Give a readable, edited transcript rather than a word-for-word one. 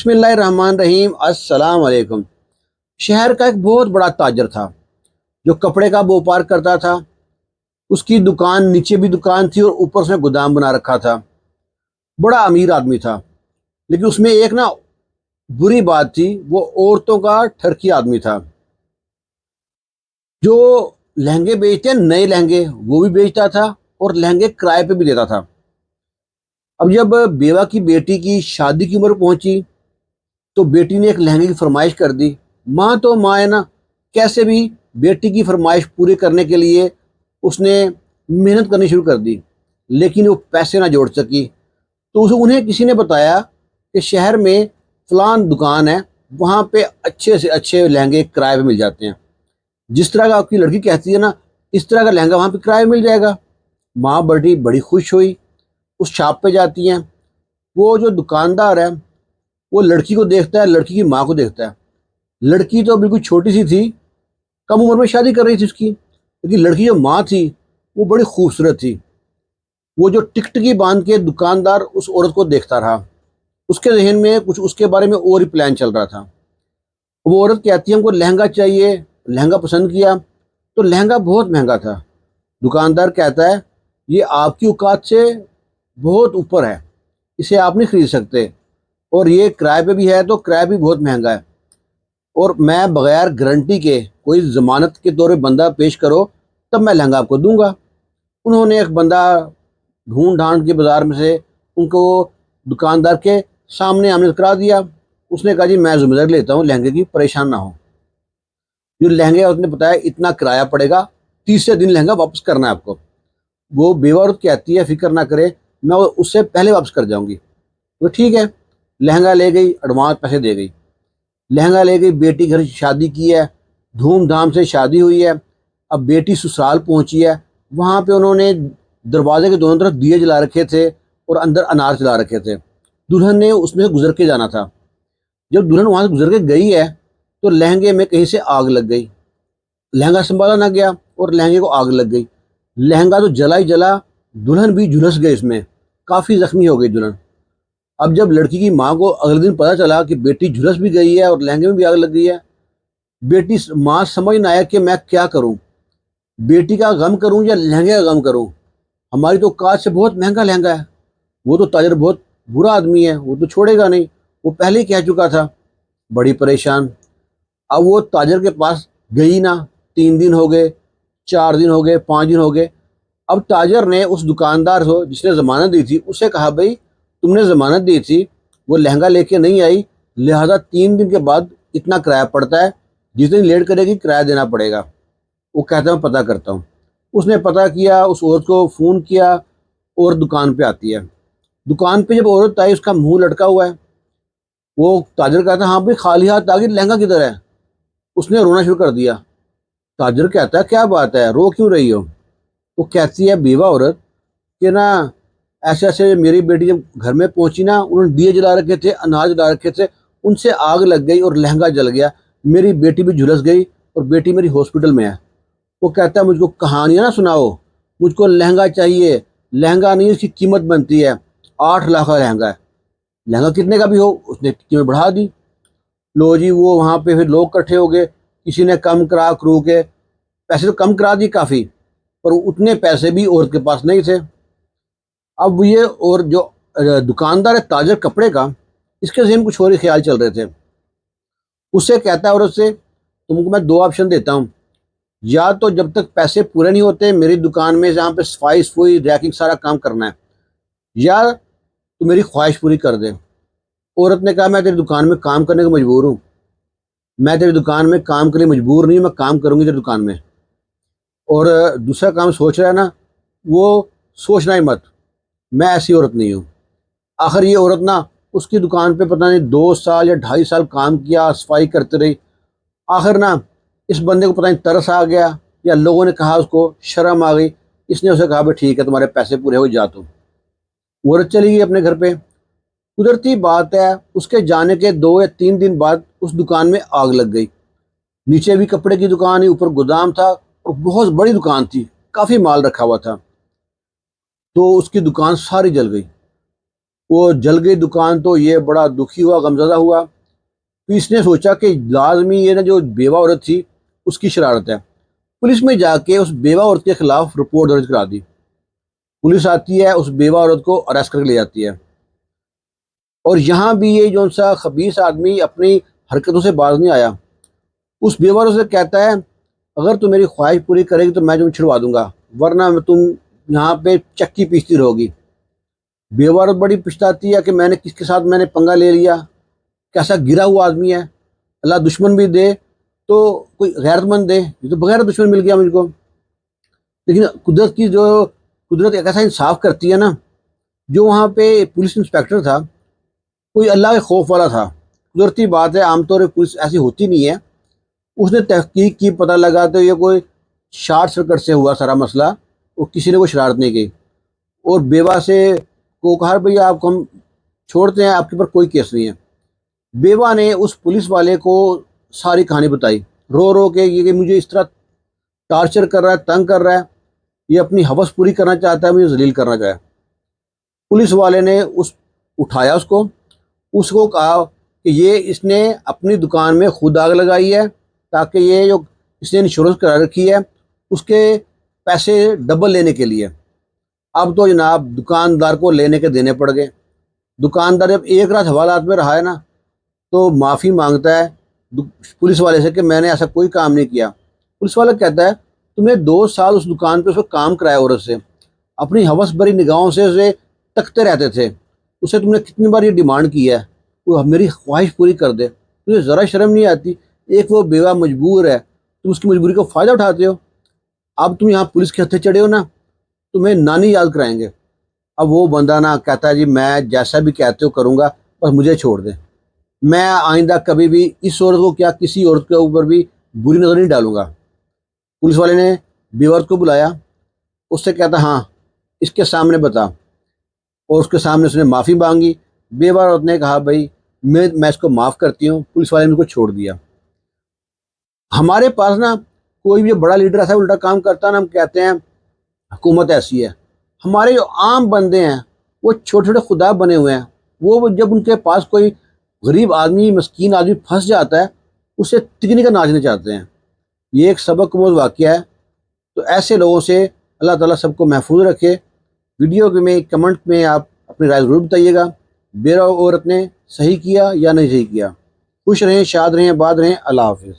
बिस्मिल्लाहिर्रहमानिर्रहीम। अस्सलाम वालेकुम। शहर का एक बहुत बड़ा ताजर था जो कपड़े का व्यापार करता था। उसकी दुकान नीचे भी दुकान थी और ऊपर उसने गोदाम बना रखा था। बड़ा अमीर आदमी था, लेकिन उसमें एक ना बुरी बात थी, वो औरतों का ठरकी आदमी था। जो लहंगे बेचते हैं, नए लहंगे वो भी बेचता था और लहंगे किराए पे भी देता था। अब जब बेवा की बेटी की शादी की उम्र पहुंची तो बेटी ने एक लहंगे की फरमाइश कर दी। माँ तो माँ है ना, कैसे भी बेटी की फरमाइश पूरी करने के लिए उसने मेहनत करनी शुरू कर दी, लेकिन वो पैसे ना जोड़ सकी। तो उन्हें किसी ने बताया कि शहर में फलान दुकान है, वहाँ पे अच्छे से अच्छे लहंगे किराए पे मिल जाते हैं। जिस तरह का आपकी लड़की कहती है ना, इस तरह का लहंगा वहाँ पे किराए मिल जाएगा। माँ बड़ी बड़ी खुश हुई, उस शॉप पे जाती हैं। वो जो दुकानदार है वो लड़की को देखता है, लड़की की माँ को देखता है। लड़की तो बिल्कुल छोटी सी थी, कम उम्र में शादी कर रही थी उसकी, लेकिन लड़की जो माँ थी वो बड़ी खूबसूरत थी। वो जो टिकटकी बांध के दुकानदार उस औरत को देखता रहा, उसके जहन में कुछ उसके बारे में और ही प्लान चल रहा था। वो औरत कहती है हमको लहंगा चाहिए। लहंगा पसंद किया तो लहंगा बहुत महंगा था। दुकानदार कहता है ये आपकी औकात से बहुत ऊपर है, इसे आप नहीं खरीद सकते, और ये किराए पे भी है तो किराया भी बहुत महंगा है, और मैं बगैर गारंटी के, कोई ज़मानत के तौर पे बंदा पेश करो तब मैं लहंगा आपको दूंगा। उन्होंने एक बंदा ढूंढ ढांड के बाज़ार में से उनको दुकानदार के सामने आमने करा दिया। उसने कहा जी मैं जिम्मेदारी लेता हूँ लहंगे की, परेशान ना हो। जो लहंगे उसने बताया इतना किराया पड़ेगा, तीसरे दिन लहंगा वापस करना है आपको। वो बेवा औरत कहती है फिक्र ना करे, मैं उससे पहले वापस कर जाऊंगी। तो ठीक है, लहंगा ले गई, एडवांस पैसे दे गई। लहंगा ले गई, बेटी घर शादी की है, धूमधाम से शादी हुई है। अब बेटी ससुराल पहुंची है, वहाँ पे उन्होंने दरवाजे के दोनों तरफ दिए जला रखे थे और अंदर अनार जला रखे थे। दुल्हन ने उसमें से गुजर के जाना था। जब दुल्हन वहाँ से गुजर के गई है तो लहंगे में कहीं से आग लग गई। लहंगा संभाला ना गया और लहंगे को आग लग गई। लहंगा तो जला ही जला, दुल्हन भी झुलस गई इसमें, काफ़ी जख्मी हो गई दुल्हन। अब जब लड़की की माँ को अगले दिन पता चला कि बेटी झुलस भी गई है और लहंगे में भी आग लग गई है, माँ समझ ना आया कि मैं क्या करूं, बेटी का गम करूं या लहंगे का गम करूं। हमारी तो औकात से बहुत महंगा लहंगा है, वो तो ताजर बहुत बुरा आदमी है, वो तो छोड़ेगा नहीं, वो पहले ही कह चुका था। बड़ी परेशान। अब वो ताजर के पास गई ना, 3 दिन हो गए, 4 दिन हो गए, 5 दिन हो गए। अब ताजर ने उस दुकानदार को जिसने ज़मानत दी थी उससे कहा भाई तुमने ज़मानत दी थी, वो लहंगा लेके नहीं आई, लिहाजा 3 दिन के बाद इतना किराया पड़ता है, जिस दिन लेट करेगी किराया देना पड़ेगा। वो कहता है मैं पता करता हूँ। उसने पता किया, उस औरत को फ़ोन किया और दुकान पे आती है। दुकान पे जब औरत आई उसका मुंह लटका हुआ है। वो ताजर कहता है हाँ भाई खाली हाथ आ गई, लहंगा किधर है। उसने रोना शुरू कर दिया। ताजर कहता है क्या बात है, रो क्यों रही हो। वो कहती है बेवा औरत कि ना ऐसे ऐसे मेरी बेटी जब घर में पहुंची ना, उन्होंने दिए जला रखे थे, अनाज जला रखे थे, उनसे आग लग गई और लहंगा जल गया, मेरी बेटी भी झुलस गई और बेटी मेरी हॉस्पिटल में है। वो कहता है मुझको कहानियाँ ना सुनाओ, मुझको लहंगा चाहिए। लहंगा नहीं, उसकी कीमत बनती है, 8 लाख का लहंगा है। लहंगा कितने का भी हो, उसने कीमत बढ़ा दी। लो जी, वो वहाँ पे फिर लोग इकट्ठे हो गए, किसी ने कम करा करू के, पैसे तो कम करा दी काफ़ी, पर उतने पैसे भी औरत के पास नहीं थे। अब ये और जो दुकानदार है ताजर कपड़े का, इसके ज़हन में कुछ और ही ख्याल चल रहे थे। उससे कहता है औरत से तुमको मैं 2 ऑप्शन देता हूँ, या तो जब तक पैसे पूरे नहीं होते मेरी दुकान में जहाँ पे सफाई सफाई रैकिंग सारा काम करना है, या तो मेरी ख्वाहिश पूरी कर दे। औरत ने कहा मैं तेरी दुकान में काम करने को मजबूर हूँ, मैं तेरी दुकान में काम के लिए मजबूर नहीं हूँ, मैं काम करूँगी तेरी दुकान में। और दूसरा काम सोच रहा है ना, वो सोचना ही मत, मैं ऐसी औरत नहीं हूँ। आखिर ये औरत ना उसकी दुकान पे पता नहीं 2 साल या 2.5 साल काम किया, सफाई करती रही। आखिर ना इस बंदे को पता नहीं तरस आ गया या लोगों ने कहा उसको शर्म आ गई, इसने उसे कहा भाई ठीक है तुम्हारे पैसे पूरे हो, जा तुम। वो औरत चली गई अपने घर पे। कुदरती बात है उसके जाने के 2 या 3 दिन बाद उस दुकान में आग लग गई। नीचे भी कपड़े की दुकान ही, ऊपर गोदाम था और बहुत बड़ी दुकान थी, काफ़ी माल रखा हुआ था। तो उसकी दुकान सारी जल गई। وہ جل گئی دکان تو یہ بڑا دکھی ہوا، غمزدہ ہوا. تو اس نے سوچا کہ لازمی یہ نا جو بیوہ عورت تھی اس کی شرارت ہے. پولیس میں جا کے اس بیوہ عورت کے خلاف رپورٹ درج کرا دی. پولیس آتی ہے، اس بیوہ عورت کو اریسٹ کر کے لے جاتی ہے. اور یہاں بھی یہ جو سا خبیث آدمی اپنی حرکتوں سے باز نہیں آیا. اس بیوہ عورت سے کہتا ہے اگر تم میری خواہش پوری کرے گی تو میں تمہیں چھڑوا دوں گا، ورنہ تم یہاں پہ چکی پیستی رہو گی. بیوہ عورت بڑی پچھتاتی ہے کہ میں نے کس کے ساتھ میں نے پنگا لے لیا، کیسا گرا ہوا آدمی ہے. اللہ دشمن بھی دے تو کوئی غیرت مند دے، یہ تو بغیر دشمن مل گیا مجھ کو. لیکن قدرت ایک ایسا انصاف کرتی ہے نا. جو وہاں پہ پولیس انسپیکٹر تھا کوئی اللہ کے خوف والا تھا. قدرتی بات ہے، عام طور پہ پولیس ایسی ہوتی نہیں ہے. اس نے تحقیق کی، پتہ لگا تو یہ کوئی شارٹ سرکٹ سے ہوا سارا مسئلہ، اور کسی نے کوئی شرارت نہیں کی. اور بیوہ سے کو کہا بھئی آپ کو ہم چھوڑتے ہیں، آپ کے پر کوئی کیس نہیں ہے. بیوہ نے اس پولیس والے کو ساری کہانی بتائی رو رو کے، یہ کہ مجھے اس طرح ٹارچر کر رہا ہے، تنگ کر رہا ہے، یہ اپنی ہوس پوری کرنا چاہتا ہے، مجھے ذلیل کرنا چاہے. پولیس والے نے اٹھایا اس کو کہا کہ یہ اس نے اپنی دکان میں خود آگ لگائی ہے تاکہ یہ جو اس نے انشورنس کرا رکھی ہے اس کے پیسے ڈبل لینے کے لیے. اب تو جناب دکاندار کو لینے کے دینے پڑ گئے. دکاندار جب ایک رات حوالات میں رہا ہے نا تو معافی مانگتا ہے پولیس والے سے کہ میں نے ایسا کوئی کام نہیں کیا. پولیس والا کہتا ہے تمہیں 2 سال اس دکان پہ اس کو کام کرایا عورت سے، اپنی ہوس بھری نگاہوں سے اسے تکتے رہتے تھے. اسے تم نے کتنی بار یہ ڈیمانڈ کی ہے وہ میری خواہش پوری کر دے، تمہیں ذرا شرم نہیں آتی؟ ایک وہ بیوہ مجبور ہے، تم اس کی مجبوری کا فائدہ اٹھاتے ہو. اب تم یہاں پولیس کے ہتھے چڑھے ہو نا، تمہیں نانی یاد کرائیں گے. اب وہ بندہ نا کہتا ہے جی میں جیسا بھی کہتے ہو کروں گا، بس مجھے چھوڑ دیں، میں آئندہ کبھی بھی اس عورت کو کیا کسی عورت کے اوپر بھی بری نظر نہیں ڈالوں گا. پولیس والے نے بیوہ عورت کو بلایا، اس سے کہتا ہاں اس کے سامنے بتا، اور اس کے سامنے اس نے معافی مانگی. بیوہ عورت نے کہا بھائی میں اس کو معاف کرتی ہوں. پولیس والے نے ان کو چھوڑ دیا. ہمارے پاس نا کوئی بھی بڑا لیڈر ایسا الٹا کام کرتا ہے نا، ہم کہتے ہیں حکومت ایسی ہے. ہمارے جو عام بندے ہیں وہ چھوٹے چھوٹے خدا بنے ہوئے ہیں، وہ جب ان کے پاس کوئی غریب آدمی مسکین آدمی پھنس جاتا ہے اسے تکنی کا ناچنا چاہتے ہیں. یہ ایک سبق آموز واقعہ ہے. تو ایسے لوگوں سے اللہ تعالیٰ سب کو محفوظ رکھے. ویڈیو میں کمنٹ میں آپ اپنی رائے ضرور بتائیے گا، بیوہ عورت نے صحیح کیا یا نہیں صحیح کیا. خوش رہیں، شاد رہیں، آباد رہیں. اللہ حافظ.